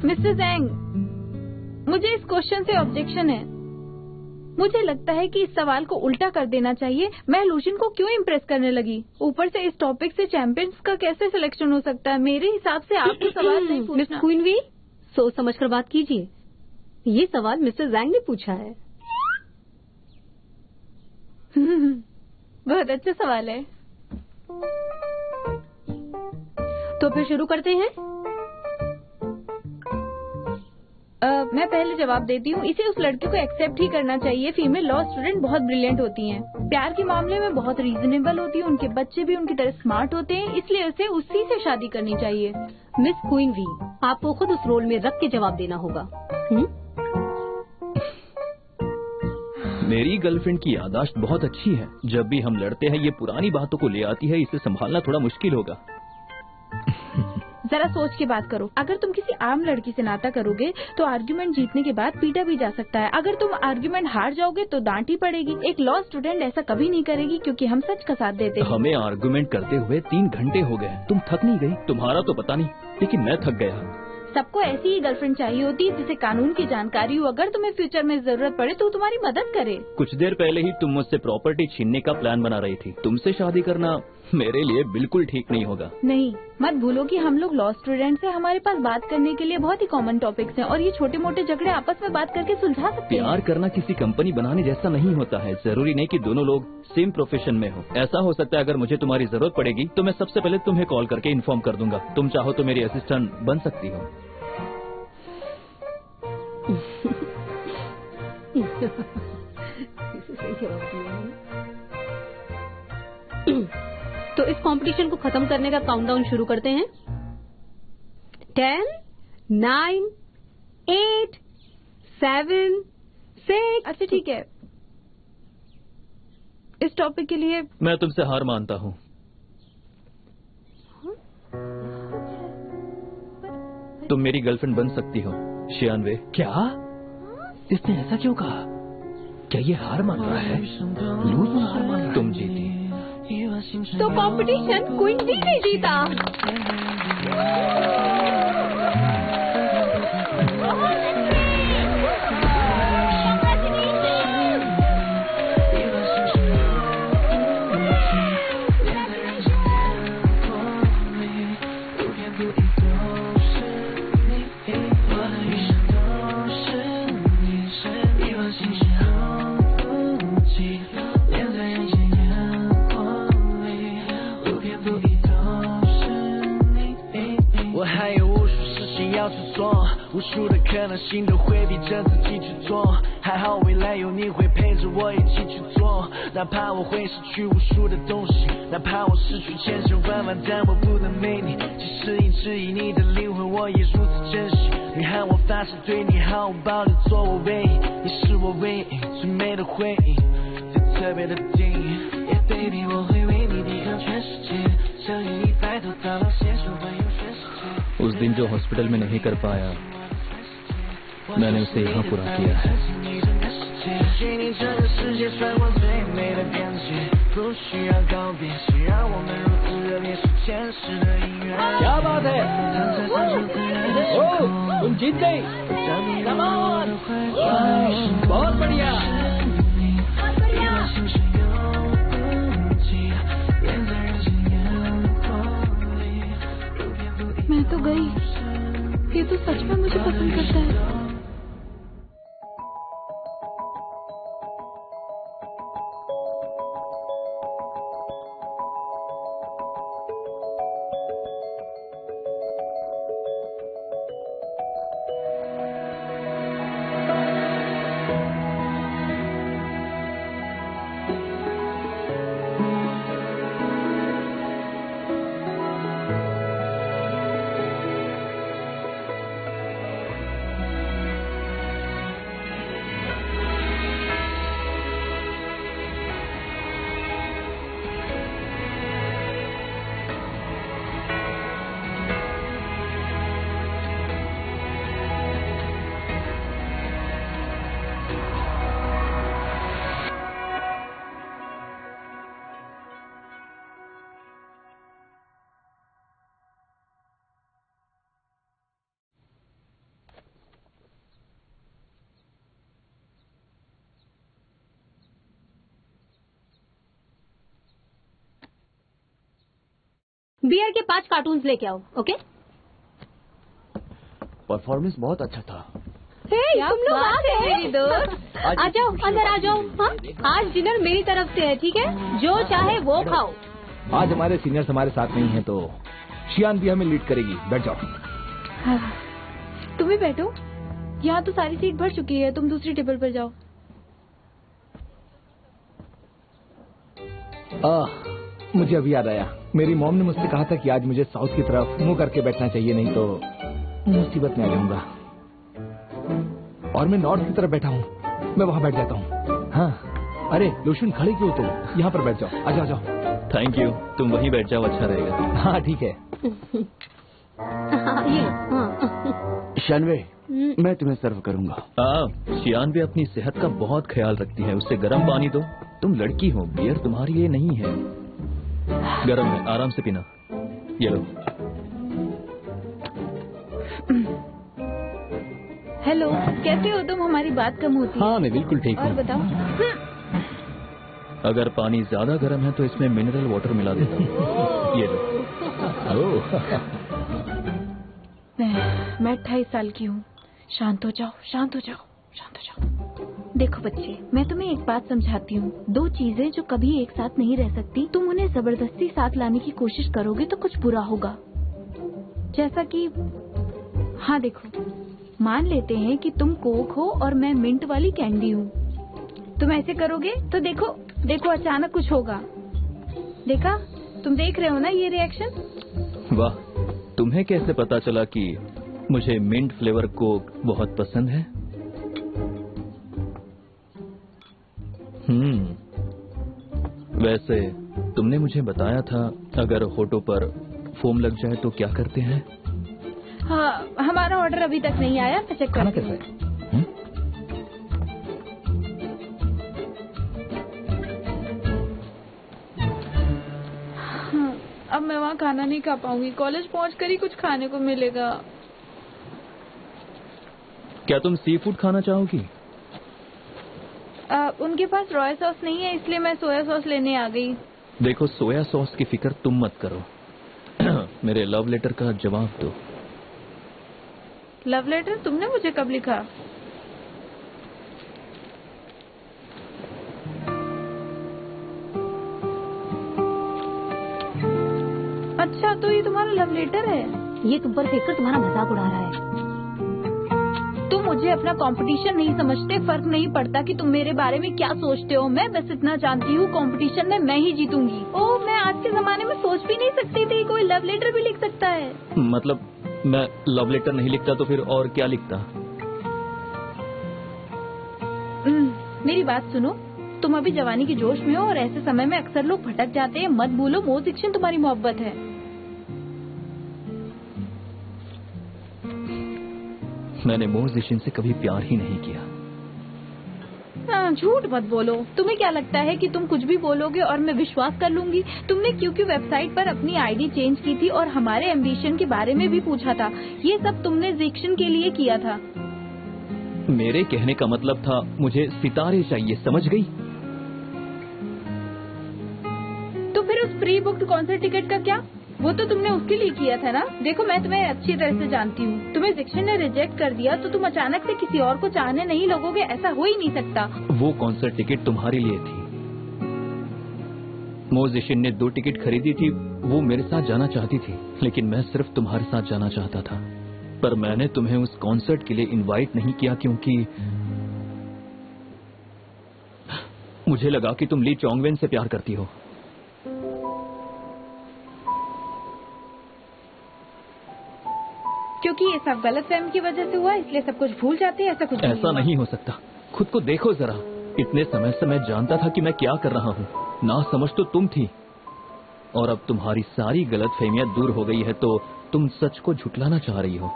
Mister जैंग, मुझे इस question से ऑब्जेक्शन है। मुझे लगता है कि इस सवाल को उल्टा कर देना चाहिए। मैं लूशिन को क्यों इम्प्रेस करने लगी? ऊपर से इस टॉपिक से चैंपियंस का कैसे सिलेक्शन हो सकता है? मेरे हिसाब से आपको सवाल नहीं पूछना। मिस क्वीनवी, सोच समझकर बात कीजिए। ये सवाल मिस्टर जैंग ने पूछा है। बहुत अच्छा सवाल है। तो फिर शुरू करते हैं। मैं पहले जवाब देती हूँ। इसे उस लड़की को एक्सेप्ट ही करना चाहिए। फीमेल लॉ स्टूडेंट बहुत ब्रिलियंट होती हैं, प्यार के मामले में बहुत रीजनेबल होती हैं, उनके बच्चे भी उनकी तरह स्मार्ट होते हैं, इसलिए उसे उसी से शादी करनी चाहिए। मिस क्वीनवी, आपको खुद उस रोल में रख के जवाब देना होगा। मेरी गर्लफ्रेंड की याददाश्त बहुत अच्छी है। जब भी हम लड़ते हैं ये पुरानी बातों को ले आती है। इसे संभालना थोड़ा मुश्किल होगा। जरा सोच के बात करो। अगर तुम किसी आम लड़की से नाता करोगे तो आर्ग्यूमेंट जीतने के बाद पीटा भी जा सकता है। अगर तुम आर्ग्यूमेंट हार जाओगे तो डांटी पड़ेगी। एक लॉ स्टूडेंट ऐसा कभी नहीं करेगी क्योंकि हम सच का साथ देते हैं। हमें आर्ग्यूमेंट करते हुए 3 घंटे हो गए। तुम थक नहीं गई? तुम्हारा तो पता नहीं, लेकिन मैं थक गया। सबको ऐसी ही गर्लफ्रेंड चाहिए होती है जिसे कानून की जानकारी हो। अगर तुम्हें फ्यूचर में जरूरत पड़े तो तुम्हारी मदद करे। कुछ देर पहले ही तुम मुझसे प्रॉपर्टी छीनने का प्लान बना रही थी। तुमसे शादी करना मेरे लिए बिल्कुल ठीक नहीं होगा। नहीं, मत भूलो कि हम लोग लॉ स्टूडेंट्स हैं। हमारे पास बात करने के लिए बहुत ही कॉमन टॉपिक्स हैं और ये छोटे मोटे झगड़े आपस में बात करके सुलझा सकते हैं। प्यार करना किसी कंपनी बनाने जैसा नहीं होता है। जरूरी नहीं कि दोनों लोग सेम प्रोफेशन में हो। ऐसा हो सकता है अगर मुझे तुम्हारी जरूरत पड़ेगी तो मैं सबसे पहले तुम्हें कॉल करके इन्फॉर्म कर दूंगा। तुम चाहो तो मेरी असिस्टेंट बन सकती हो। तो इस कंपटीशन को खत्म करने का काउंटडाउन शुरू करते हैं। 10, 9, 8, 7, 6। अच्छा ठीक है, इस टॉपिक के लिए मैं तुमसे हार मानता हूँ। तुम मेरी गर्लफ्रेंड बन सकती हो शियानवे। क्या? इसने ऐसा क्यों कहा? क्या ये हार मान रहा है? लूज में हार मान रहा है। तुम जीती। तो कंपटीशन क्वीन ने जीता।无数的可能性都会逼着自己去做，还好未来有你会陪着我一起去做，哪怕我会失去无数的东西，哪怕我失去千千万万，但我不能没你。即使一直以你的灵魂，我也如此珍惜。你喊我发誓对你毫无保留，做我唯一，你是我唯一最美的回忆，最特别的定义。Yeah baby， 我会为你抵抗全世界，相信你白头到老，携手环游全世界。 उस दिन जो हॉस्पिटल में नहीं कर पाया मैंने उसे यहाँ पूरा किया है। क्या बात है? ओ, तुम जीत गई। Come on! बहुत बढ़िया। मैं तो गई। ये तो सच में मुझे पसंद करता है। बियर के 5 कार्टून्स लेके आओ। ओके? परफॉर्मेंस बहुत अच्छा था। तुम लोग आ गए मेरी दोस्त। आ जाओ, अंदर आ जाओ। हाँ? आज डिनर मेरी तरफ से है, ठीक है? जो चाहे वो खाओ। आज हमारे सीनियर्स हमारे साथ नहीं है तो शियान भी हमें लीड करेगी। बैठ जाओ। तुम भी बैठो, यहाँ तो सारी सीट भर चुकी है, तुम दूसरी टेबल पर जाओ। मुझे अभी याद आया, मेरी मॉम ने मुझसे कहा था कि आज मुझे साउथ की तरफ मुंह करके बैठना चाहिए, नहीं तो मुसीबत में आ जाऊंगा। और मैं नॉर्थ की तरफ बैठा हूँ, मैं वहाँ बैठ जाता हूँ। हाँ, अरे लुशन खड़े क्यों तुम? यहाँ पर बैठ जाओ। आ जाओ, जाओ। थैंक यू, तुम वहीं बैठ जाओ, अच्छा रहेगा। हाँ ठीक है। शानवे, मैं तुम्हें सर्व करूंगा। शियान भी अपनी सेहत का बहुत ख्याल रखती है, उससे गर्म पानी दो। तुम लड़की हो, बियर तुम्हारे लिए नहीं है। गर्म है, आराम से पीना। ये लो। हेलो, कैसे हो तुम? हमारी बात कम होती है। हाँ मैं बिल्कुल ठीक और हूँ। बताओ। अगर पानी ज्यादा गर्म है तो इसमें मिनरल वाटर मिला देता हूँ। ये लो। मैं 28 साल की हूँ। शांत हो जाओ, शांत हो जाओ, शांत हो जाओ। देखो बच्चे, मैं तुम्हें एक बात समझाती हूँ। 2 चीजें जो कभी एक साथ नहीं रह सकती, तुम उन्हें जबरदस्ती साथ लाने की कोशिश करोगे तो कुछ बुरा होगा। जैसा कि हाँ देखो, मान लेते हैं कि तुम कोक हो और मैं मिंट वाली कैंडी हूँ। तुम ऐसे करोगे तो देखो देखो अचानक कुछ होगा। देखा? तुम देख रहे हो ना ये रिएक्शन? वाह, तुम्हें कैसे पता चला कि मुझे मिंट फ्लेवर कोक बहुत पसंद है? वैसे तुमने मुझे बताया था अगर होठों पर फोम लग जाए तो क्या करते हैं? हाँ, हमारा ऑर्डर अभी तक नहीं आया, मैं चेक खाना करती कैसा हूँ। है? हाँ, अब मैं वहाँ खाना नहीं खा पाऊंगी। कॉलेज पहुँचकर ही कुछ खाने को मिलेगा। क्या तुम सी फूड खाना चाहोगी? उनके पास रॉयल सॉस नहीं है, इसलिए मैं सोया सॉस लेने आ गई। देखो, सोया सॉस की फिक्र तुम मत करो। मेरे लव लेटर का जवाब दो। लव लेटर तुमने मुझे कब लिखा? अच्छा, तो ये तुम्हारा लव लेटर है? ये तुम पर फेंक कर तुम्हारा मजाक उड़ा रहा है। तुम मुझे अपना कंपटीशन नहीं समझते। फर्क नहीं पड़ता कि तुम मेरे बारे में क्या सोचते हो। मैं बस इतना जानती हूँ, कंपटीशन में मैं ही जीतूंगी। ओह, मैं आज के जमाने में सोच भी नहीं सकती थी कोई लव लेटर भी लिख सकता है। मतलब मैं लव लेटर नहीं लिखता तो फिर और क्या लिखता? मेरी बात सुनो, तुम अभी जवानी के जोश में हो और ऐसे समय में अक्सर लोग भटक जाते हैं। मत भूलो, मोह शिक्षण तुम्हारी मोहब्बत है। मैंने मोह जिशिन से कभी प्यार ही नहीं किया। झूठ मत बोलो। तुम्हें क्या लगता है कि तुम कुछ भी बोलोगे और मैं विश्वास कर लूंगी? तुमने क्योंकि वेबसाइट पर अपनी आईडी चेंज की थी और हमारे एम्बिशन के बारे में भी पूछा था। ये सब तुमने जिक्शन के लिए किया था। मेरे कहने का मतलब था मुझे सितारे चाहिए, समझ गई? तो फिर उस प्री बुक्ड कॉन्सर्ट टिकट का क्या? वो तो तुमने उसके लिए किया था ना? देखो, मैं तुम्हें अच्छी तरह से जानती हूँ। तुम्हें जिक्शन ने रिजेक्ट कर दिया तो तुम अचानक से किसी और को चाहने नहीं लगोगे, ऐसा हो ही नहीं सकता। वो कॉन्सर्ट टिकट तुम्हारे लिए थी। मोह जिशिन ने 2 टिकट खरीदी थी। वो मेरे साथ जाना चाहती थी, लेकिन मैं सिर्फ तुम्हारे साथ जाना चाहता था। पर मैंने तुम्हें उस कॉन्सर्ट के लिए इनवाइट नहीं किया क्योंकि मुझे लगा कि तुम ली चोंगवेन से प्यार करती हो। क्योंकि ये सब गलतफहमी की वजह से हुआ, इसलिए सब कुछ भूल जाते हैं। ऐसा कुछ ऐसा नहीं हो सकता। खुद को देखो जरा। इतने समय से मैं जानता था कि मैं क्या कर रहा हूँ। ना समझ तो तुम थी, और अब तुम्हारी सारी गलतफहमियां दूर हो गई है तो तुम सच को झुटलाना चाह रही हो।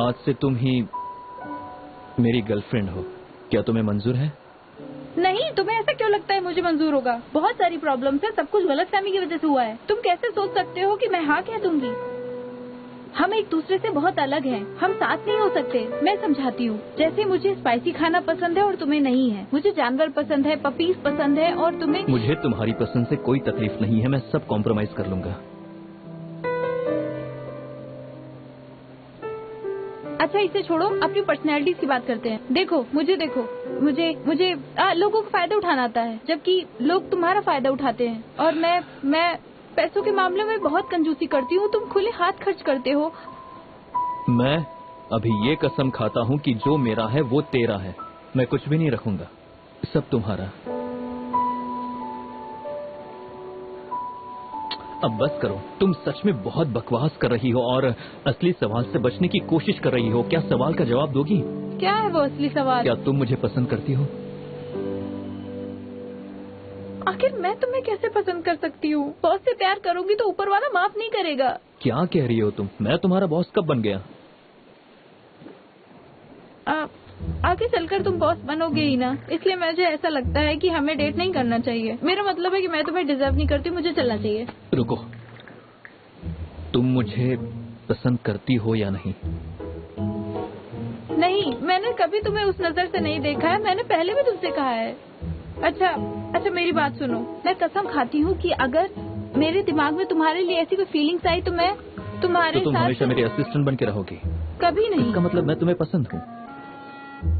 आज से तुम ही मेरी गर्लफ्रेंड हो। क्या तुम्हें मंजूर है? नहीं, तुम्हें ऐसा क्यों लगता है मुझे मंजूर होगा? बहुत सारी प्रॉब्लम्स है, सब कुछ गलतफहमी की वजह से हुआ है। तुम कैसे सोच सकते हो कि मैं हाँ कह दूंगी? हम एक दूसरे से बहुत अलग हैं। हम साथ नहीं हो सकते। मैं समझाती हूँ। जैसे मुझे स्पाइसी खाना पसंद है और तुम्हें नहीं है। मुझे जानवर पसंद है, पपीज पसंद है और तुम्हें। मुझे तुम्हारी पसंद से कोई तकलीफ नहीं है। मैं सब कॉम्प्रोमाइज कर लूंगा। अच्छा इसे छोड़ो, अपनी पर्सनैलिटीज की बात करते हैं। देखो मुझे लोगों का फायदा उठाना आता है, जबकि लोग तुम्हारा फायदा उठाते हैं। और मैं पैसों के मामले में बहुत कंजूसी करती हूँ। तुम खुले हाथ खर्च करते हो। मैं अभी ये कसम खाता हूँ कि जो मेरा है वो तेरा है। मैं कुछ भी नहीं रखूंगा, सब तुम्हारा। अब बस करो। तुम सच में बहुत बकवास कर रही हो और असली सवाल से बचने की कोशिश कर रही हो। क्या सवाल का जवाब दोगी? क्या है वो असली सवाल? क्या तुम मुझे पसंद करती हो? आखिर मैं तुम्हें कैसे पसंद कर सकती हूँ? बॉस से प्यार करूंगी तो ऊपर वाला माफ नहीं करेगा। क्या कह रही हो तुम? मैं तुम्हारा बॉस कब बन गया? आगे चलकर तुम बॉस बनोगे ही ना, इसलिए मुझे ऐसा लगता है कि हमें डेट नहीं करना चाहिए। मेरा मतलब है कि मैं तुम्हें डिजर्व नहीं करती, मुझे चलना चाहिए। रुको, तुम मुझे पसंद करती हो या नहीं? नहीं, मैंने कभी तुम्हें उस नजर से नहीं देखा है। मैंने पहले भी तुमसे कहा है। अच्छा मेरी बात सुनो। मैं कसम खाती हूँ कि अगर मेरे दिमाग में तुम्हारे लिए ऐसी कोई फीलिंग्स आई तो मैं तुम्हारे तो तुम साथ हमेशा मेरी असिस्टेंट बन के रहोगी? कभी नहीं। इसका मतलब मैं तुम्हें पसंद हूँ।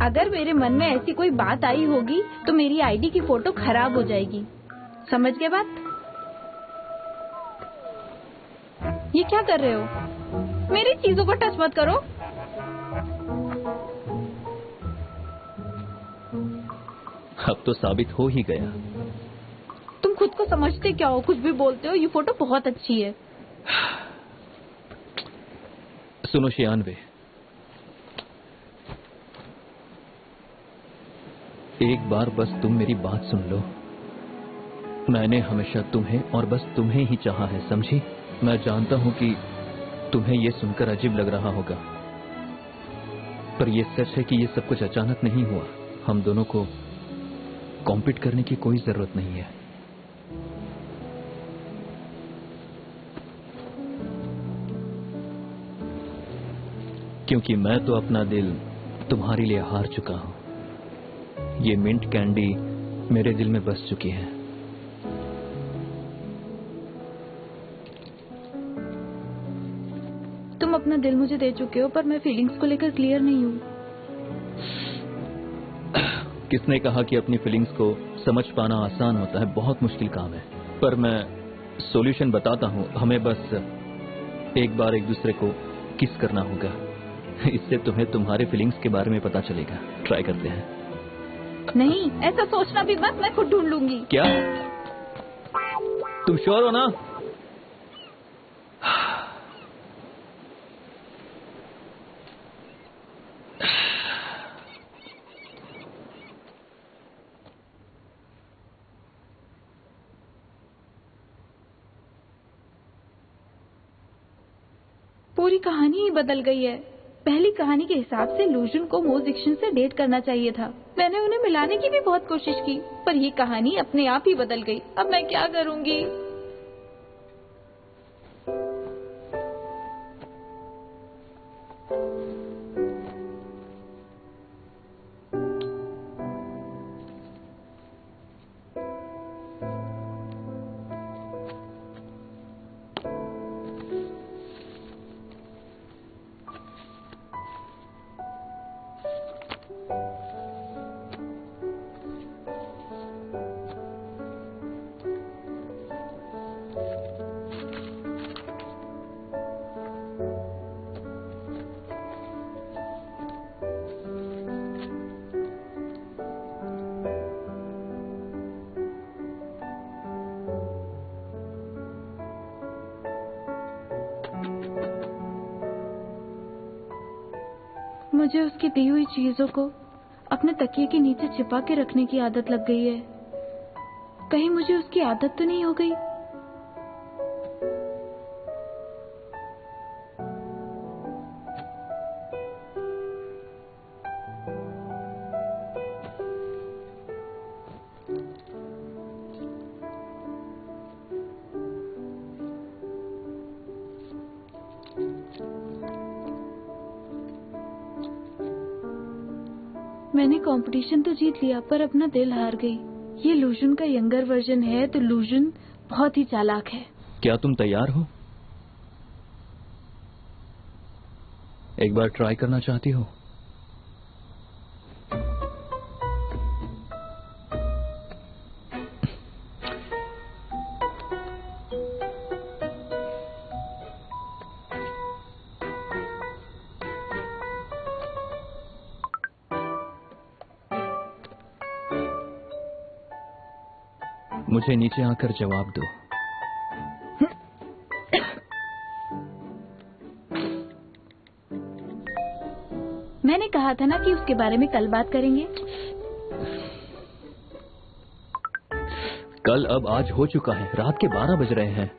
अगर मेरे मन में ऐसी कोई बात आई होगी तो मेरी आईडी की फोटो खराब हो जाएगी। समझ गए बात? ये क्या कर रहे हो? मेरी चीजों को टच मत करो। अब तो साबित हो ही गया। तुम खुद को समझते क्या हो? कुछ भी बोलते हो। ये फोटो बहुत अच्छी है। सुनो शियानवे, एक बार बस तुम मेरी बात सुन लो। मैंने हमेशा तुम्हें और बस तुम्हें ही चाहा है, समझी? मैं जानता हूं कि तुम्हें यह सुनकर अजीब लग रहा होगा, पर यह सच है कि यह सब कुछ अचानक नहीं हुआ। हम दोनों को कॉम्पीट करने की कोई जरूरत नहीं है। क्योंकि मैं तो अपना दिल तुम्हारे लिए हार चुका हूं। ये मिंट कैंडी मेरे दिल में बस चुकी है। तुम अपना दिल मुझे दे चुके हो, पर मैं फीलिंग्स को लेकर क्लियर नहीं हूँ। किसने कहा कि अपनी फीलिंग्स को समझ पाना आसान होता है? बहुत मुश्किल काम है। पर मैं सॉल्यूशन बताता हूँ। हमें बस एक बार एक दूसरे को किस करना होगा। इससे तुम्हें तुम्हारे फीलिंग्स के बारे में पता चलेगा। ट्राई करते हैं। नहीं, ऐसा सोचना भी मत। मैं खुद ढूंढ लूंगी। क्या तुम श्योर हो ना? पूरी कहानी ही बदल गई है। पहली कहानी के हिसाब से लूजन को मोज डिक्शन से डेट करना चाहिए था। मैंने उन्हें मिलाने की भी बहुत कोशिश की, पर ये कहानी अपने आप ही बदल गई। अब मैं क्या करूंगी? मुझे उसकी दी हुई चीजों को अपने तकिए के नीचे छिपा के रखने की आदत लग गई है। कहीं मुझे उसकी आदत तो नहीं हो गई? मैंने कंपटीशन तो जीत लिया पर अपना दिल हार गई। ये लूजन का यंगर वर्जन है तो लूजन बहुत ही चालाक है। क्या तुम तैयार हो? एक बार ट्राई करना चाहती हो? मुझे नीचे आकर जवाब दो। मैंने कहा था ना कि उसके बारे में कल बात करेंगे। कल अब आज हो चुका है, रात के 12 बज रहे हैं।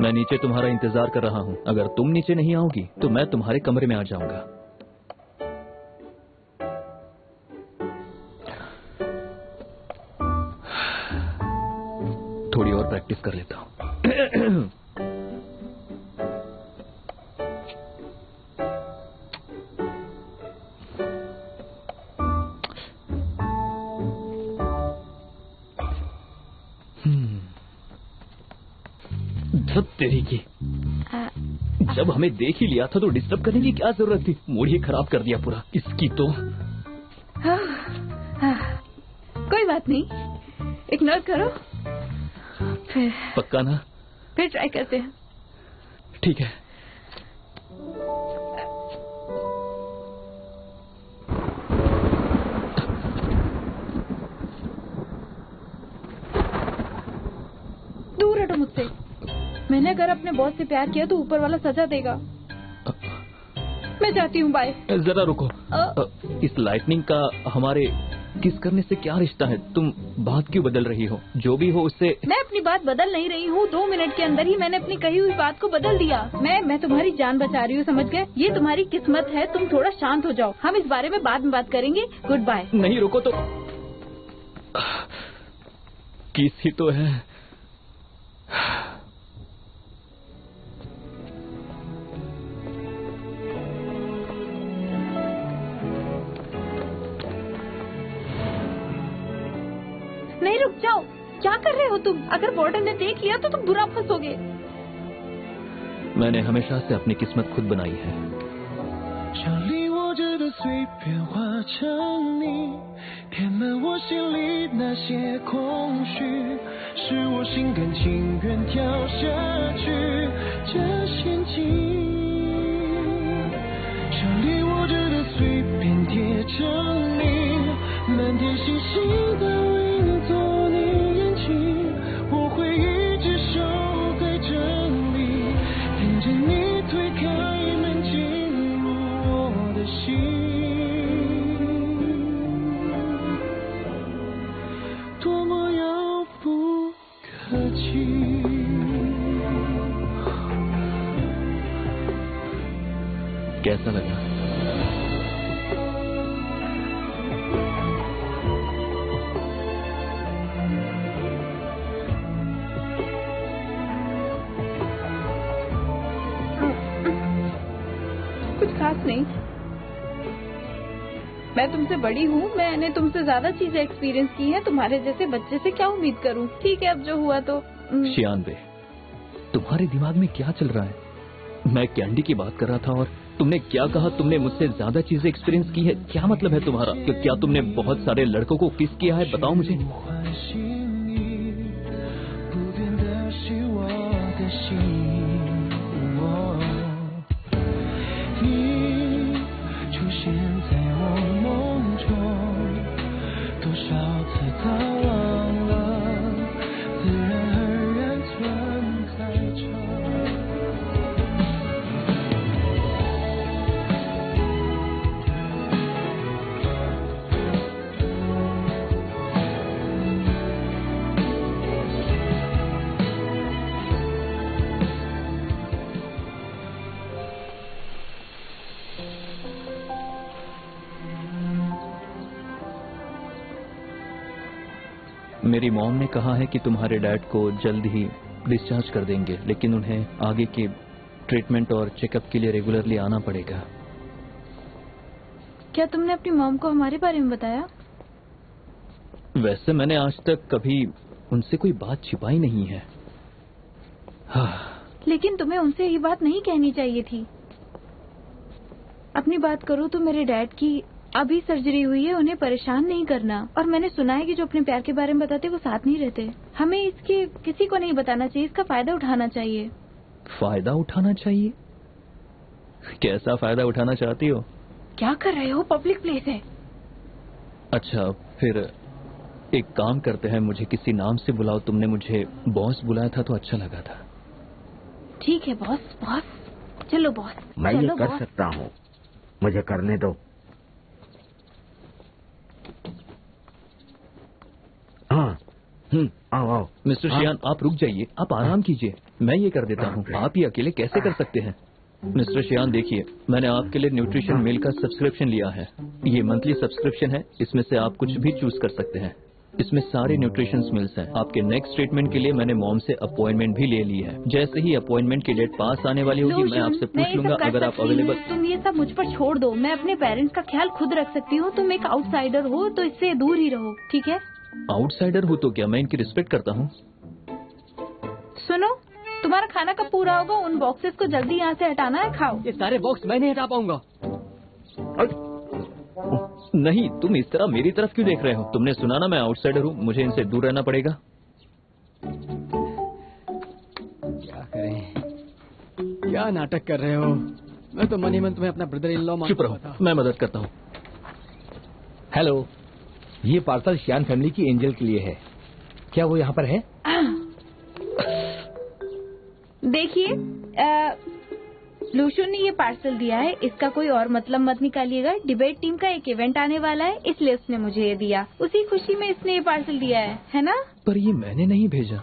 मैं नीचे तुम्हारा इंतजार कर रहा हूं। अगर तुम नीचे नहीं आओगी तो मैं तुम्हारे कमरे में आ जाऊंगा। थोड़ी और प्रैक्टिस कर लेता हूं। धत तेरी की, जब हमें देख ही लिया था तो डिस्टर्ब करने की क्या जरूरत थी? मूड ही खराब कर दिया पूरा इसकी तो। कोई बात नहीं, इग्नोर करो। फिर पक्का ना? फिर ट्राई करते हैं। ठीक है। दूर हटो मुझसे। मैंने अगर अपने बॉस से प्यार किया तो ऊपर वाला सजा देगा। मैं जाती हूँ, बाय। जरा रुको। इस लाइटनिंग का हमारे किस करने से क्या रिश्ता है? तुम बात क्यों बदल रही हो? जो भी हो उससे। मैं अपनी बात बदल नहीं रही हूँ। 2 मिनट के अंदर ही मैंने अपनी कही हुई बात को बदल दिया। मैं तुम्हारी जान बचा रही हूँ, समझ गए? ये तुम्हारी किस्मत है। तुम थोड़ा शांत हो जाओ, हम इस बारे में बाद में बात करेंगे। Goodbye. नहीं रुको तो। किस ही तो है। नहीं, रुक जाओ। क्या कर रहे हो तुम? अगर वार्डन ने देख लिया तो तुम बुरा फंसोगे। मैंने हमेशा से अपनी किस्मत खुद बनाई है। 像离我着的碎片化成泥，填满我心里那些空虚，是我心甘情愿跳下去这陷阱。像离我着的碎片叠成泥，满天星星都应做你眼睛，我会一直守在这里，等着你推开门进入我的心。多么遥不可及。कैसा लगा? कुछ खास नहीं। मैं तुमसे बड़ी हूँ, मैंने तुमसे ज्यादा चीजें एक्सपीरियंस की हैं। तुम्हारे जैसे बच्चे से क्या उम्मीद करूँ? ठीक है, अब जो हुआ तो। शियानबे, तुम्हारे दिमाग में क्या चल रहा है? मैं कैंडी की बात कर रहा था और तुमने क्या कहा? तुमने मुझसे ज्यादा चीजें एक्सपीरियंस की है? क्या मतलब है तुम्हारा? क्या तुमने बहुत सारे लड़कों को किस किया है? बताओ मुझे। मेरी मॉम ने कहा है कि तुम्हारे डैड को जल्द ही डिस्चार्ज कर देंगे, लेकिन उन्हें आगे के ट्रीटमेंट और चेकअप के लिए रेगुलरली आना पड़ेगा। क्या तुमने अपनी मॉम को हमारे बारे में बताया? वैसे मैंने आज तक कभी उनसे कोई बात छिपाई नहीं है। लेकिन तुम्हें उनसे ये बात नहीं कहनी चाहिए थी। अपनी बात करो तो मेरे डैड की अभी सर्जरी हुई है, उन्हें परेशान नहीं करना। और मैंने सुना है कि जो अपने प्यार के बारे में बताते वो साथ नहीं रहते। हमें इसके किसी को नहीं बताना चाहिए, इसका फायदा उठाना चाहिए। फायदा उठाना चाहिए? कैसा फायदा उठाना चाहती हो? क्या कर रहे हो? पब्लिक प्लेस है। अच्छा, फिर एक काम करते हैं, मुझे किसी नाम से बुलाओ। तुमने मुझे बॉस बुलाया था तो अच्छा लगा था। ठीक है बॉस। बॉस चलो बॉस। मैं ये कर सकता हूँ, मुझे करने दो। हाँ, आओ आओ। मिस्टर शियान, आप रुक जाइए, आप आराम कीजिए, मैं ये कर देता हूँ। आप ये अकेले कैसे कर सकते हैं? मिस्टर शियान देखिए, मैंने आपके लिए न्यूट्रिशन मिल का सब्सक्रिप्शन लिया है। ये मंथली सब्सक्रिप्शन है, इसमें से आप कुछ भी चूज कर सकते हैं। इसमें सारे न्यूट्रिशन मिल्स हैं। आपके नेक्स्ट ट्रीटमेंट के लिए मैंने मॉम से अपॉइंटमेंट भी ले ली है। जैसे ही अपॉइंटमेंट की डेट पास आने वाली होगी मैं आपसे पूछ लूंगा अगर आप अवेलेबल। तुम ये सब मुझ पर छोड़ दो, मैं अपने पेरेंट्स का ख्याल खुद रख सकती हूँ। तुम एक आउटसाइडर हो तो इससे दूर ही रहो, ठीक है? आउटसाइडर हूँ तो क्या मैं इनकी रिस्पेक्ट करता हूँ? सुनो, तुम्हारा खाना कब पूरा होगा? उन बॉक्सेस को जल्दी यहाँ से हटाना है, खाओ। ये सारे बॉक्स मैं नहीं हटा पाऊंगा। नहीं, तुम इस तरह मेरी तरफ क्यों देख रहे हो? तुमने सुना ना, मैं आउटसाइडर हूँ, मुझे इनसे दूर रहना पड़ेगा। क्या करें? क्या नाटक कर रहे हो? मैं तो मनी मन तुम्हें अपना ब्रदर इन लॉ चुप रहो, मैं मदद करता हूँ। हेलो, ये पार्सल शियान फैमिली की एंजल के लिए है। क्या वो यहाँ पर है? देखिए, लूशु ने ये पार्सल दिया है, इसका कोई और मतलब मत निकालिएगा। डिबेट टीम का एक इवेंट आने वाला है, इसलिए उसने मुझे ये दिया। उसी खुशी में इसने ये पार्सल दिया है ना? पर ये मैंने नहीं भेजा।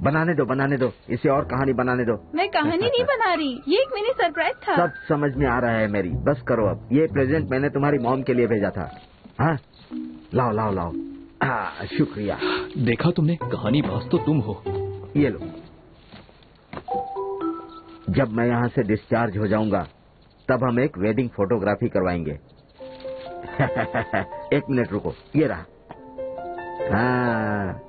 बनाने दो, इसे और कहानी बनाने दो। मैं कहानी नहीं बना रही, ये एक मिनी सरप्राइज था। सब समझ में आ रहा है मेरी, बस करो अब। ये प्रेजेंट मैंने तुम्हारी मॉम के लिए भेजा था। हाँ, लाओ लाओ लाओ। शुक्रिया। देखा तुमने, कहानी बाज तो तुम हो। ये लो। जब मैं यहाँ से डिस्चार्ज हो जाऊंगा तब हम एक वेडिंग फोटोग्राफी करवाएंगे। एक मिनट रुको, ये रहा। हाँ,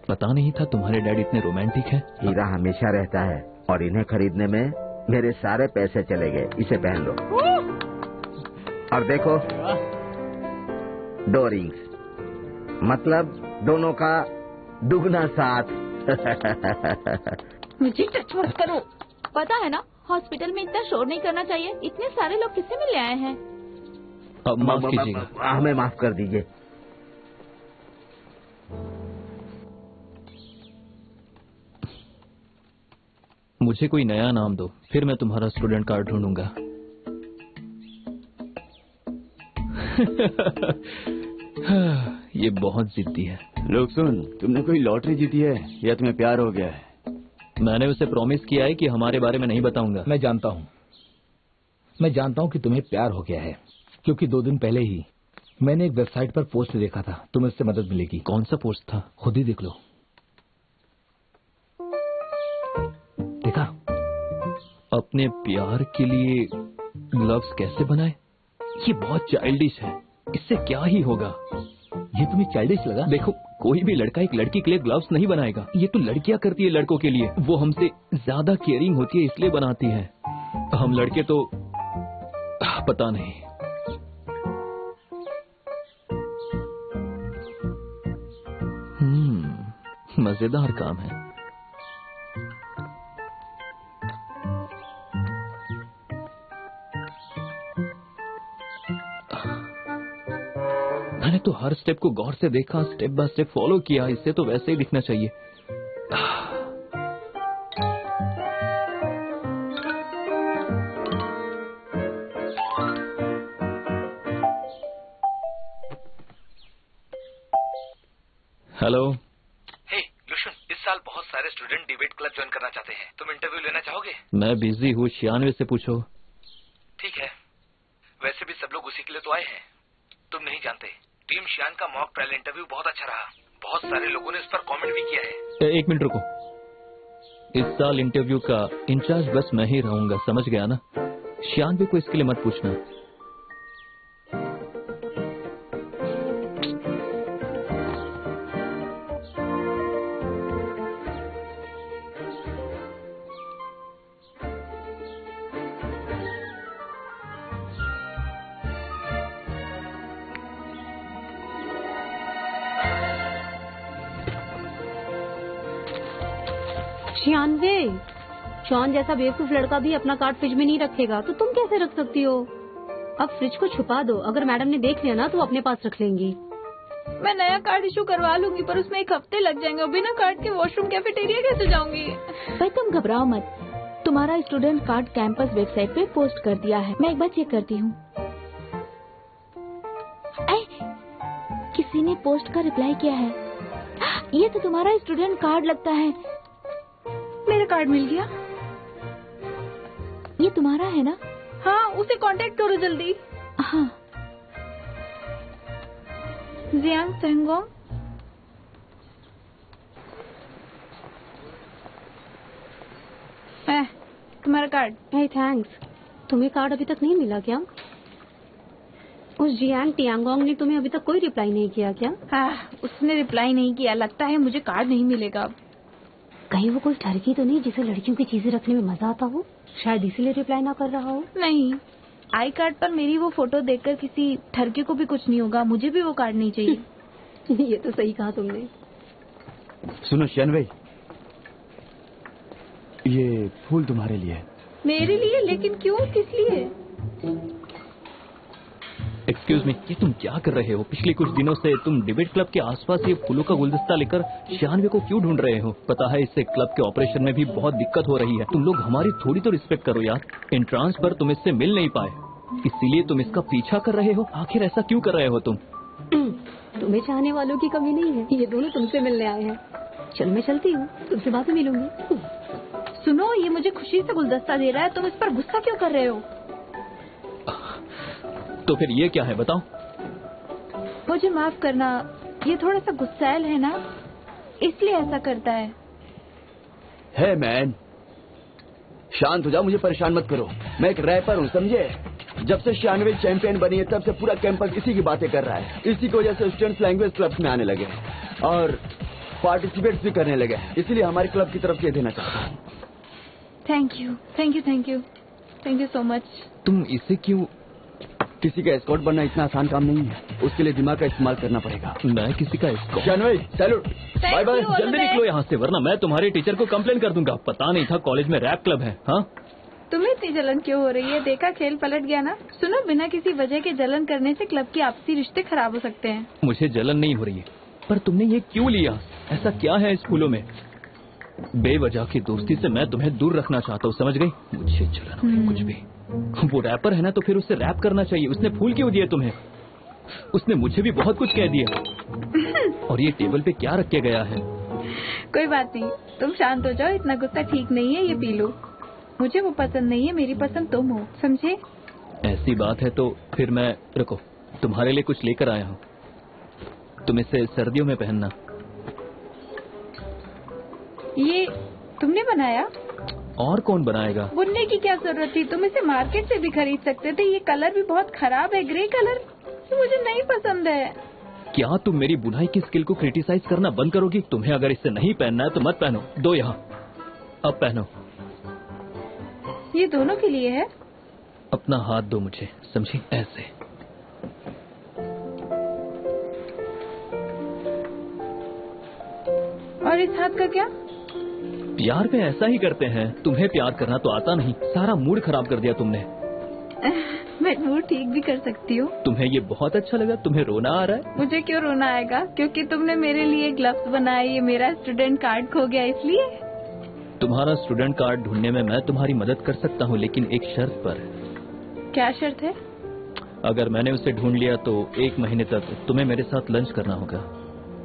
पता नहीं था तुम्हारे डैड इतने रोमांटिक हैं। हीरा हमेशा रहता है और इन्हें खरीदने में मेरे सारे पैसे चले गए। इसे पहन लो और देखो, 2 रिंग्स, मतलब दोनों का दुगना साथ। मुझे टच मत करो। पता है ना, हॉस्पिटल में इतना शोर नहीं करना चाहिए। इतने सारे लोग किससे मिलने आए हैं? अब माफ कीजिएगा, हमें माफ कर दीजिए। मुझे कोई नया नाम दो, फिर मैं तुम्हारा स्टूडेंट कार्ड ढूंढूंगा। ये बहुत जिद्दी है। लोग सुन, तुमने कोई लॉटरी जीती है या तुम्हें प्यार हो गया है? मैंने उसे प्रॉमिस किया है कि हमारे बारे में नहीं बताऊंगा। मैं जानता हूँ कि तुम्हें प्यार हो गया है, क्योंकि 2 दिन पहले ही मैंने एक वेबसाइट पर पोस्ट देखा था, तुम्हें इससे मदद मिलेगी। कौन सा पोस्ट था? खुद ही देख लो। देखा? अपने प्यार के लिए ग्लव्स कैसे बनाए? ये बहुत चाइल्डिश है, इससे क्या ही होगा? ये तुम्हें चाइल्डिश लगा? देखो, कोई भी लड़का एक लड़की के लिए ग्लव्स नहीं बनाएगा। ये तो लड़कियां करती है लड़कों के लिए। वो हमसे ज्यादा केयरिंग होती है इसलिए बनाती है। हम लड़के तो पता नहीं। मजेदार काम है। मैंने तो हर स्टेप को गौर से देखा, स्टेप बाय स्टेप फॉलो किया। इससे तो वैसे ही दिखना चाहिए। हेलो। हे लुशन, इस साल बहुत सारे स्टूडेंट डिबेट क्लब ज्वाइन करना चाहते हैं। तुम इंटरव्यू लेना चाहोगे? मैं बिजी हूँ, 96 से पूछो। ठीक है, वैसे भी सब लोग उसी के लिए तो आए हैं। तुम नहीं जानते, टीम शियान का मॉक ट्रायल इंटरव्यू बहुत अच्छा रहा। बहुत सारे लोगों ने इस पर कमेंट भी किया है। 1 मिनट रुको। इस साल इंटरव्यू का इंचार्ज बस मैं ही रहूंगा, समझ गया ना? शियान भी को इसके लिए मत पूछना। छियानवे, शॉन जैसा बेवकूफ लड़का भी अपना कार्ड फ्रिज में नहीं रखेगा, तो तुम कैसे रख सकती हो? अब फ्रिज को छुपा दो, अगर मैडम ने देख लिया ना तो अपने पास रख लेंगी। मैं नया कार्ड इशू करवा लूंगी, पर उसमें 1 हफ्ते लग जाएंगे। बिना कार्ड के वॉशरूम कैफेटेरिया कैसे जाऊंगी? भाई तुम घबराओ मत, तुम्हारा स्टूडेंट कार्ड कैंपस वेबसाइट पे पोस्ट कर दिया है। मैं एक बार चेक करती हूँ। किसी ने पोस्ट का रिप्लाई किया है। ये तो तुम्हारा स्टूडेंट कार्ड लगता है। मेरा कार्ड मिल गया। ये तुम्हारा है ना? हाँ, उसे कांटेक्ट करो जल्दी। हाँ। जियांग सेंगोंग। तुम्हारा कार्ड। हे थैंक्स। तुम्हें कार्ड अभी तक नहीं मिला क्या? उस जियांग टियांगोंग ने तुम्हें अभी तक कोई रिप्लाई नहीं किया क्या? उसने रिप्लाई नहीं किया। लगता है मुझे कार्ड नहीं मिलेगा। कहीं वो कोई लड़की तो नहीं जिसे लड़कियों की चीजें रखने में मजा आता हो? शायद इसीलिए रिप्लाई ना कर रहा हो। नहीं, आई कार्ड पर मेरी वो फोटो देखकर किसी ठरकी को भी कुछ नहीं होगा। मुझे भी वो कार्ड नहीं चाहिए। ये तो सही कहा तुमने। सुनो शियानवे, ये फूल तुम्हारे लिए। मेरे लिए? लेकिन क्यों? किस लिए? एक्सक्यूज मी, ये तुम क्या कर रहे हो? पिछले कुछ दिनों से तुम डिबेट क्लब के आसपास ये फूलों का गुलदस्ता लेकर शियानवे को क्यों ढूंढ रहे हो? पता है इससे क्लब के ऑपरेशन में भी बहुत दिक्कत हो रही है। तुम लोग हमारी थोड़ी तो रिस्पेक्ट करो यार। एंट्रांस पर तुम इससे मिल नहीं पाए, इसीलिए तुम इसका पीछा कर रहे हो। आखिर ऐसा क्यों कर रहे हो तुम? तुम्हें चाहने वालों की कमी नहीं है। ये दोनों तुमसे मिलने आए हैं। चल मैं चलती हूँ, तुमसे बाद में मिलूंगी। सुनो, ये मुझे खुशी से गुलदस्ता दे रहा है, तुम इस पर गुस्सा क्यों कर रहे हो? तो फिर ये क्या है बताओ? मुझे माफ करना, ये थोड़ा सा गुस्सैल है ना, इसलिए ऐसा करता है। है मैन, शांत हो जाओ, मुझे परेशान मत करो। मैं एक रैपर हूँ, समझे? जब से शियानवे चैंपियन बनी है तब से पूरा कैंपस इसी की बातें कर रहा है। इसी की वजह से स्टूडेंट्स लैंग्वेज क्लब्स में आने लगे और पार्टिसिपेट भी करने लगे। इसलिए हमारे क्लब की तरफ से देना चाहता हूँ। Thank you, thank you, thank you, thank you so much. तुम इसे क्यों? किसी का एस्कॉर्ट बनना इतना आसान काम नहीं है, उसके लिए दिमाग का इस्तेमाल करना पड़ेगा। मैं किसी का एस्कॉर्ट? शियानवे सैल्यूट, बाय बाय। जल्दी निकलो यहाँ से, वरना मैं तुम्हारे टीचर को कंप्लेन कर दूंगा। पता नहीं था कॉलेज में रैप क्लब है। हाँ, तुम्हें इतनी जलन क्यों हो रही है? देखा, खेल पलट गया ना। सुनो, बिना किसी वजह के जलन करने से क्लब की आपसी रिश्ते खराब हो सकते हैं। मुझे जलन नहीं हो रही है, पर तुमने ये क्यों लिया? ऐसा क्या है इस फूलों में? बेवजह की दोस्ती से मैं तुम्हें दूर रखना चाहता हूँ, समझ गई? मुझे जलन हो रही कुछ भी। वो रैपर है ना, तो फिर उसे रैप करना चाहिए। उसने फूल क्यों दिए तुम्हें? उसने मुझे भी बहुत कुछ कह दिया। और ये टेबल पे क्या रख के गया है? कोई बात नहीं, तुम शांत हो जाओ। इतना गुस्सा ठीक नहीं है, ये पी लो। मुझे वो पसंद नहीं है, मेरी पसंद तुम हो, समझे? ऐसी बात है तो फिर मैं, रुको, तुम्हारे लिए कुछ लेकर आया हूँ। तुम इसे सर्दियों में पहनना। ये तुमने बनाया? और कौन बनाएगा? बुनने की क्या जरूरत थी? तुम इसे मार्केट से भी खरीद सकते थे। ये कलर भी बहुत खराब है, ग्रे कलर, मुझे नहीं पसंद है। क्या तुम मेरी बुनाई की स्किल को क्रिटिसाइज करना बंद करोगी? तुम्हें अगर इसे नहीं पहनना है तो मत पहनो। दो यहाँ, अब पहनो। ये दोनों के लिए है? अपना हाथ दो मुझे, समझी? ऐसे। और इस हाथ का क्या? प्यार में ऐसा ही करते हैं। तुम्हें प्यार करना तो आता नहीं, सारा मूड खराब कर दिया तुमने। मैं मूड ठीक भी कर सकती हूँ। तुम्हें ये बहुत अच्छा लगा? तुम्हें रोना आ रहा है? मुझे क्यों रोना आएगा? क्योंकि तुमने मेरे लिए ग्लव्स बनाए, ये मेरा स्टूडेंट कार्ड खो गया इसलिए। तुम्हारा स्टूडेंट कार्ड ढूंढने में मैं तुम्हारी मदद कर सकता हूँ, लेकिन एक शर्त पर। क्या शर्त है? अगर मैंने उसे ढूंढ लिया तो 1 महीने तक तुम्हें मेरे साथ लंच करना होगा।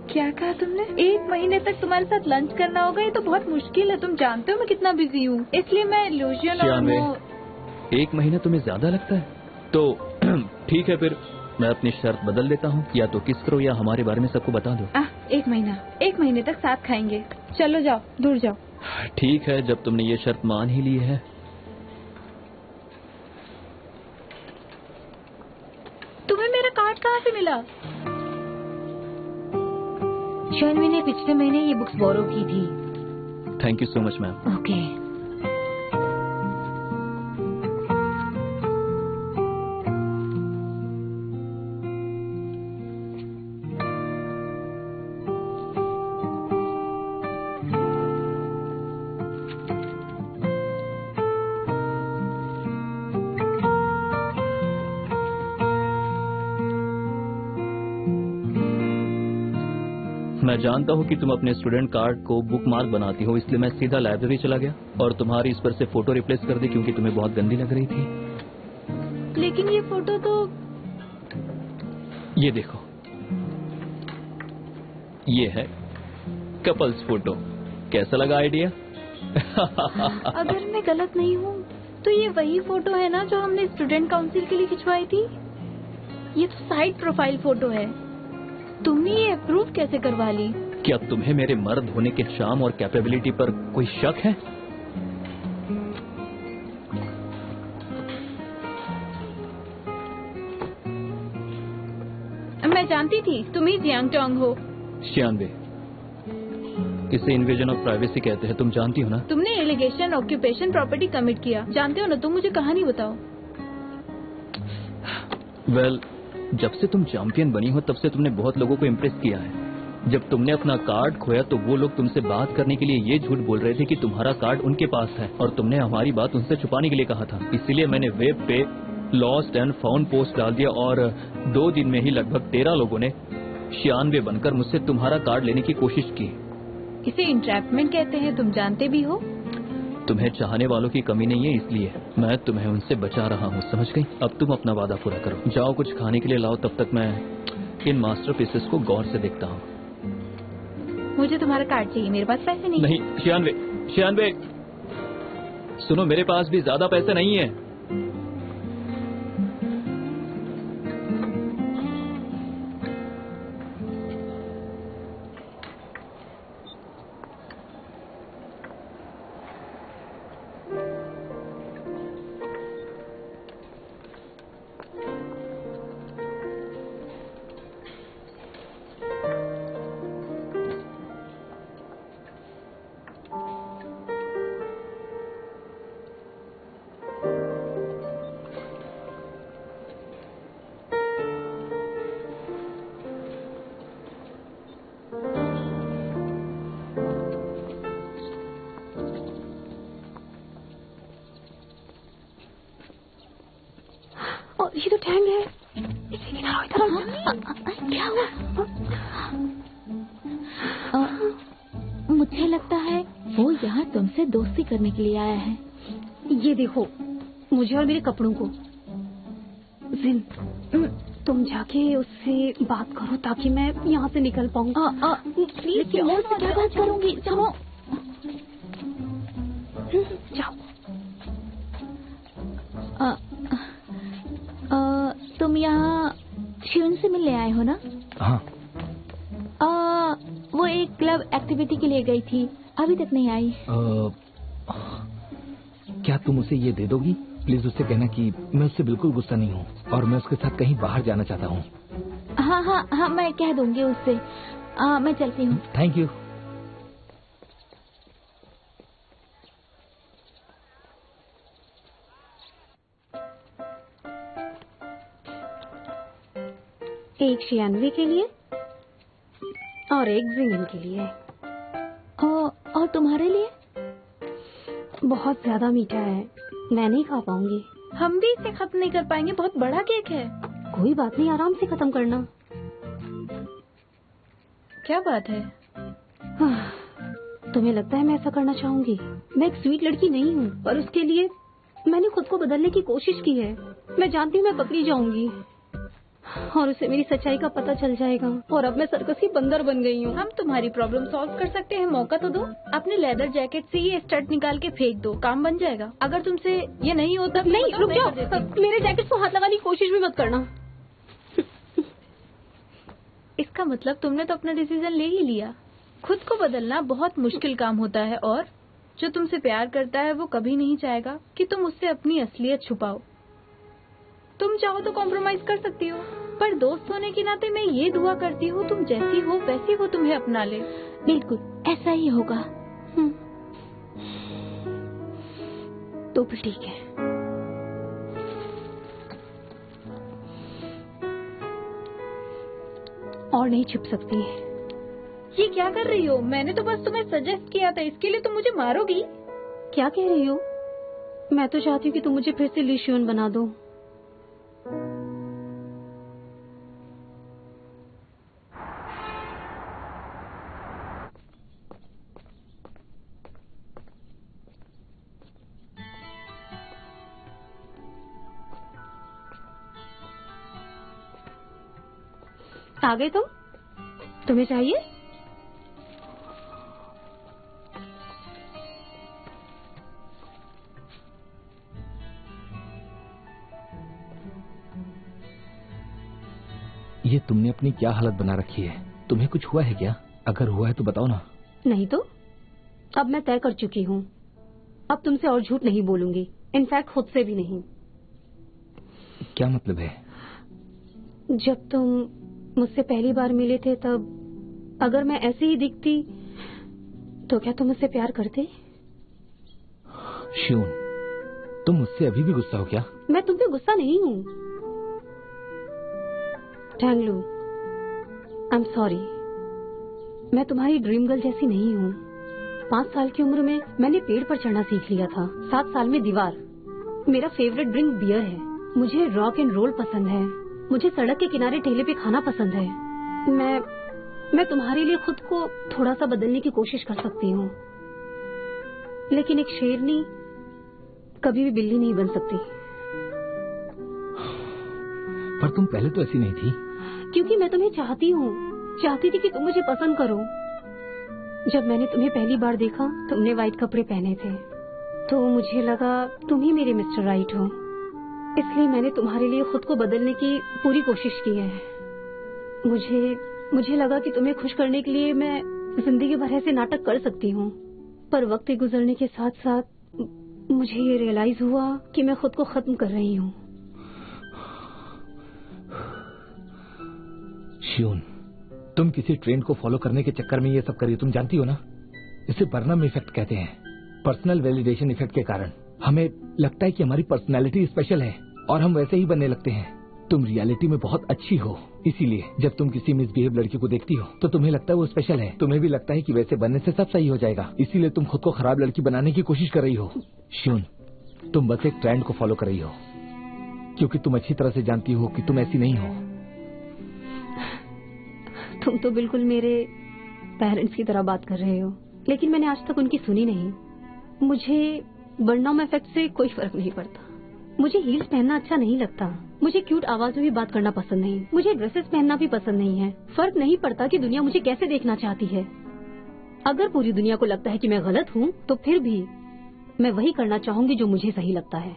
क्या कहा तुमने? 1 महीने तक तुम्हारे साथ लंच करना होगा? ये तो बहुत मुश्किल है, तुम जानते हो मैं कितना बिजी हूँ। इसलिए मैं इल्यूजन और 1 महीना तुम्हें ज्यादा लगता है? तो ठीक है, फिर मैं अपनी शर्त बदल देता हूँ। या तो किस करो या हमारे बारे में सबको बता दो। 1 महीना, 1 महीने तक साथ खाएंगे। चलो जाओ, दूर जाओ। ठीक है, जब तुमने ये शर्त मान ही ली है। तुम्हें मेरा कार्ड कहाँ से मिला? शियानवे ने पिछले महीने ये बुक्स बोरो की थी। Thank you so much ma'am. Okay. मैं जानता हूँ कि तुम अपने स्टूडेंट कार्ड को बुकमार्क बनाती हो, इसलिए मैं सीधा लाइब्रेरी चला गया और तुम्हारी इस पर से फोटो रिप्लेस कर दी क्योंकि तुम्हें बहुत गंदी लग रही थी। लेकिन ये फोटो तो... ये देखो, ये है कपल्स फोटो। कैसा लगा आइडिया? अगर मैं गलत नहीं हूँ तो ये वही फोटो है ना जो हमने स्टूडेंट काउंसिल के लिए खिंचवाई थी। ये तो साइड प्रोफाइल फोटो है। तुमने ये अप्रूव कैसे करवा ली? क्या तुम्हें मेरे मर्द होने के शाम और कैपेबिलिटी पर कोई शक है? मैं जानती थी तुम ही जियांग टोंग हो। शियानबे, इसे इन्वेजन ऑफ प्राइवेसी कहते हैं, तुम जानती हो ना? तुमने एलिगेशन ऑक्यूपेशन प्रॉपर्टी कमिट किया, जानते हो ना? तुम मुझे कहानी बताओ। वेल, जब से तुम चैंपियन बनी हो तब से तुमने बहुत लोगों को इम्प्रेस किया है। जब तुमने अपना कार्ड खोया तो वो लोग तुमसे बात करने के लिए ये झूठ बोल रहे थे कि तुम्हारा कार्ड उनके पास है और तुमने हमारी बात उनसे छुपाने के लिए कहा था। इसीलिए मैंने वेब पे लॉस्ट एंड फाउंड पोस्ट डाल दिया और 2 दिन में ही लगभग 13 लोगों ने 96 बनकर मुझसे तुम्हारा कार्ड लेने की कोशिश की। इसे इंट्रैपमेंट कहते हैं, तुम जानते भी हो। तुम्हें चाहने वालों की कमी नहीं है, इसलिए मैं तुम्हें उनसे बचा रहा हूँ, समझ गई? अब तुम अपना वादा पूरा करो, जाओ कुछ खाने के लिए लाओ, तब तक मैं इन मास्टरपीसेस को गौर से देखता हूँ। मुझे तुम्हारा कार्ड चाहिए, मेरे पास पैसे नहीं। नहीं शियानबे, सुनो, मेरे पास भी ज्यादा पैसे नहीं है। ये तो टैंग है। इधर आओ, इधर आओ। क्या हुआ? मुझे लगता है वो यहाँ तुमसे दोस्ती करने के लिए आया है। ये देखो, मुझे और मेरे कपड़ों को। जिन, तुम जाके उससे बात करो ताकि मैं यहाँ से निकल पाऊँ। प्लीज, क्या बात करूँगी? सुनो, जाओ। तुम यहाँ शिवन से मिलने आए हो ना? हाँ। वो एक क्लब एक्टिविटी के लिए गई थी, अभी तक नहीं आई। क्या तुम उसे ये दे दोगी? प्लीज उससे कहना कि मैं उससे बिल्कुल गुस्सा नहीं हूँ और मैं उसके साथ कहीं बाहर जाना चाहता हूँ। हाँ हाँ हाँ, मैं कह दूंगी उससे। मैं चलती हूँ। Thank you. एक शियानवे के लिए और एक जिंगन के लिए। और तुम्हारे लिए? बहुत ज्यादा मीठा है, मैं नहीं खा पाऊंगी। हम भी इसे खत्म नहीं कर पाएंगे, बहुत बड़ा केक है। कोई बात नहीं, आराम से खत्म करना। क्या बात है? तुम्हें लगता है मैं ऐसा करना चाहूंगी? मैं एक स्वीट लड़की नहीं हूँ, पर उसके लिए मैंने खुद को बदलने की कोशिश की है। मैं जानती हूँ मैं पकड़ी जाऊंगी और उसे मेरी सच्चाई का पता चल जाएगा और अब मैं सर्कस की बंदर बन गई हूँ। हम तुम्हारी प्रॉब्लम सॉल्व कर सकते हैं, मौका तो दो। अपने लेदर जैकेट से ये स्टड निकाल के फेंक दो, काम बन जाएगा। अगर तुमसे ये नहीं होता तो नहीं, रुक जाओ, मेरे जैकेट को हाथ लगाने की कोशिश भी मत करना। इसका मतलब तुमने तो अपना डिसीजन ले ही लिया। खुद को बदलना बहुत मुश्किल काम होता है और जो तुमसे प्यार करता है वो कभी नहीं चाहेगा कि तुम उससे अपनी असलियत छुपाओ। तुम चाहो तो कॉम्प्रोमाइज कर सकती हो, पर दोस्त होने के नाते मैं ये दुआ करती हूँ तुम जैसी हो वैसी वो तुम्हें अपना ले। बिल्कुल ऐसा ही होगा। तो फिर ठीक है। और नहीं छुप सकती। ये क्या कर रही हो? मैंने तो बस तुम्हें सजेस्ट किया था, इसके लिए तुम मुझे मारोगी? क्या कह रही हो? मैं तो चाहती हूँ कि तुम मुझे फिर से लिशियन बना दो। आ गए तुम? तुम्हें चाहिए? ये तुमने अपनी क्या हालत बना रखी है? तुम्हें कुछ हुआ है क्या? अगर हुआ है तो बताओ ना। नहीं तो अब मैं तय कर चुकी हूँ। अब तुमसे और झूठ नहीं बोलूंगी, इनफैक्ट खुद से भी नहीं। क्या मतलब है? जब तुम मुझसे पहली बार मिले थे तब अगर मैं ऐसे ही दिखती तो क्या तुम मुझसे प्यार करते? श्यून, तुम मुझसे अभी भी गुस्सा हो क्या? मैं तुम पे गुस्सा नहीं हूँ। टैंगलू, आई एम सॉरी। मैं तुम्हारी ड्रीम गर्ल जैसी नहीं हूँ। 5 साल की उम्र में मैंने पेड़ पर चढ़ना सीख लिया था। 7 साल में दीवार। मेरा फेवरेट ड्रिंक बियर है। मुझे रॉक एंड रोल पसंद है। मुझे सड़क के किनारे ठेले पे खाना पसंद है। मैं तुम्हारे लिए खुद को थोड़ा सा बदलने की कोशिश कर सकती हूँ, लेकिन एक शेरनी कभी भी बिल्ली नहीं बन सकती। पर तुम पहले तो ऐसी नहीं थी। क्योंकि मैं तुम्हें चाहती हूँ। चाहती थी कि तुम मुझे पसंद करो। जब मैंने तुम्हें पहली बार देखा तुमने व्हाइट कपड़े पहने थे तो मुझे लगा तुम ही मेरे मिस्टर राइट हो। इसलिए मैंने तुम्हारे लिए खुद को बदलने की पूरी कोशिश की है। मुझे लगा कि तुम्हें खुश करने के लिए मैं जिंदगी भर ऐसे नाटक कर सकती हूँ। पर वक्त के गुजरने के साथ साथ मुझे ये रियलाइज हुआ कि मैं खुद को खत्म कर रही हूँ। श्यून, तुम किसी ट्रेंड को फॉलो करने के चक्कर में ये सब करी, तुम जानती हो ना? इसे बर्नम इफेक्ट कहते हैं। पर्सनल वैलिडेशन इफेक्ट के कारण हमें लगता है कि हमारी पर्सनैलिटी स्पेशल है और हम वैसे ही बनने लगते हैं। तुम रियलिटी में बहुत अच्छी हो, इसीलिए जब तुम किसी मिसबिहेव लड़की को देखती हो तो तुम्हें लगता है वो स्पेशल है। तुम्हें भी लगता है कि वैसे बनने से सब सही हो जाएगा, इसीलिए तुम खुद को खराब लड़की बनाने की कोशिश कर रही हो। श्यून, तुम बस एक ट्रेंड को फॉलो कर रही हो, क्योंकि तुम अच्छी तरह से जानती हो कि तुम ऐसी नहीं हो। तुम तो बिल्कुल मेरे पेरेंट्स की तरह बात कर रहे हो, लेकिन मैंने आज तक उनकी सुनी नहीं। मुझे बर्नम इफेक्ट से कोई फर्क नहीं पड़ता। मुझे हील्स पहनना अच्छा नहीं लगता। मुझे क्यूट आवाज में भी बात करना पसंद नहीं। मुझे ड्रेसेस पहनना भी पसंद नहीं है। फर्क नहीं पड़ता कि दुनिया मुझे कैसे देखना चाहती है। अगर पूरी दुनिया को लगता है कि मैं गलत हूँ तो फिर भी मैं वही करना चाहूंगी जो मुझे सही लगता है।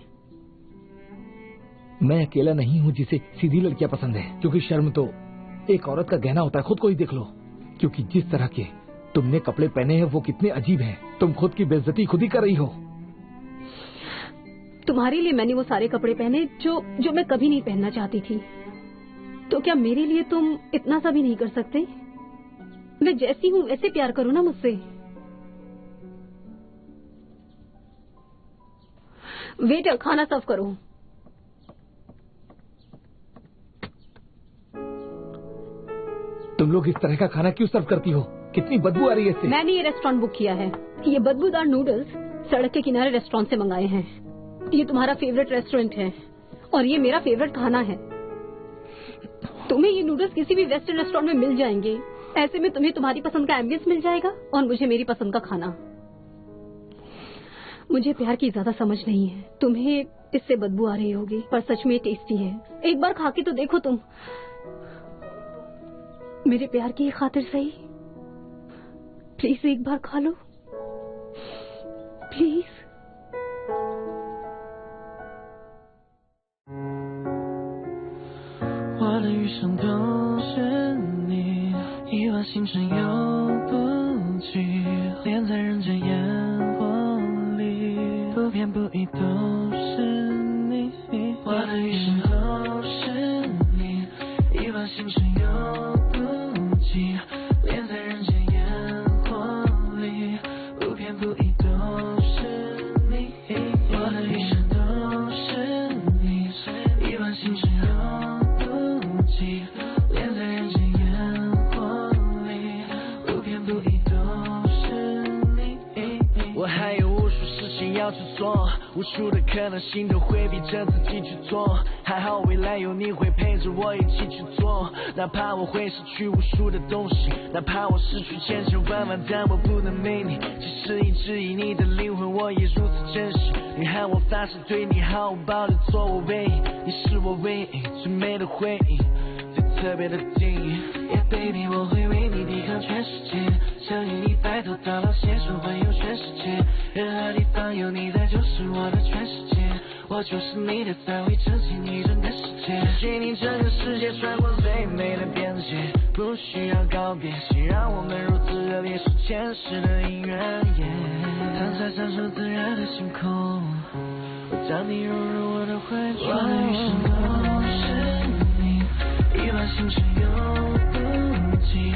मैं अकेला नहीं हूँ जिसे सीधी लड़कियां पसंद है, क्योंकि शर्म तो एक औरत का गहना होता है। खुद को ही देख लो, क्योंकि जिस तरह के तुमने कपड़े पहने हैं वो कितने अजीब हैं। तुम खुद की बेइज्जती खुद ही कर रही हो। तुम्हारे लिए मैंने वो सारे कपड़े पहने जो मैं कभी नहीं पहनना चाहती थी। तो क्या मेरे लिए तुम इतना सा भी नहीं कर सकते? मैं जैसी हूँ वैसे प्यार करो ना मुझसे। वेटर, खाना सर्व करो। तुम लोग इस तरह का खाना क्यों सर्व करती हो? कितनी बदबू आ रही है इससे। मैंने ये रेस्टोरेंट बुक किया है। ये बदबूदार नूडल्स सड़क के किनारे रेस्टोरेंट से मंगाए हैं। ये तुम्हारा फेवरेट रेस्टोरेंट है और ये मेरा फेवरेट खाना है। तुम्हें ये नूडल्स किसी भी वेस्टर्न रेस्टोरेंट में मिल जाएंगे। ऐसे में तुम्हें तुम्हारी पसंद का एम्बियंस मिल जाएगा और मुझे मेरी पसंद का खाना। मुझे प्यार की ज्यादा समझ नहीं है। तुम्हें इससे बदबू आ रही होगी, पर सच में टेस्टी है। एक बार खा के तो देखो तुम। मेरे प्यार की खातिर सही, प्लीज एक बार खा लो, प्लीज।我的余生都是你，亿万星辰游不尽，恋在人间烟火里，不偏不倚都是你。我的余生都是你，亿万星辰游不尽，恋在人间烟火里，不偏不倚都是你。我的余生都是你，亿万星辰游不尽，恋在人间烟火里，不偏不倚都是你。我还有无数事情要去做，无数的可能性都会逼着自己去做，还好未来有你会陪着我一起去做，哪怕我会失去无数的东西，哪怕我失去千千万万，但我不能没你。即使一直以你的灵魂，我也如此珍惜。你喊我发誓对你毫无保留，做我唯一，你是我唯一最美的回忆，最特别的定义。Yeah baby， 我会为你抵抗全世界，相信你白头到老，携手环游全世界。任何地方有你在，就是我的全世界。我就是你的菜，会撑起你整个世界。给你整个世界，穿过最美的边界，不需要告别，谁让我们如此热烈，是前世的姻缘。躺在享受自然的星空，我将你融入我的怀中。我的余生都是你，一往情深永不弃。